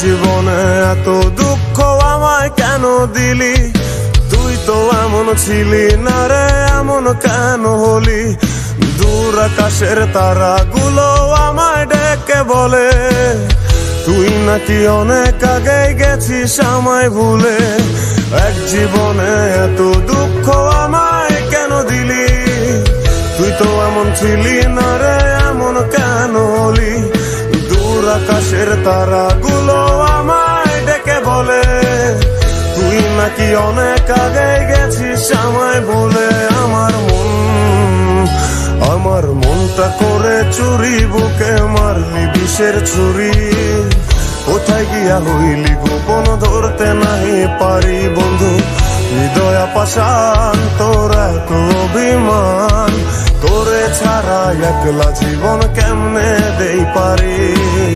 জীবনে এত দুঃখ আমায় কেন দিলি? তুই তো এমন ছিলি না রে, এমন কেন হলি? দূর আকাশের তারাগুলো আমায় ডেকে বলে তুই নাকি অনেক আগে গেছিস আমায় ভুলে। এক জীবনে এত দুঃখ আমায় কেন দিলি? তুই তো এমন ছিলি না রে, এমন কেন হলি? দূর আকাশের তারাগুলো আমায় ডেকে বলে তুই নাকি অনেক আগে গেছিস আমায় ভুলে। আমার মনটা করে চুরি, বুকে মারলি বিষের ছুরি। কোথায় গিয়া হইলি গোপন, ধরতে নাহি পারি বন্ধু। হৃদয় পাষাণ তোর এত অভিমান, তোরে ছাড়া একলা জীবন কেমনে দেই পারি?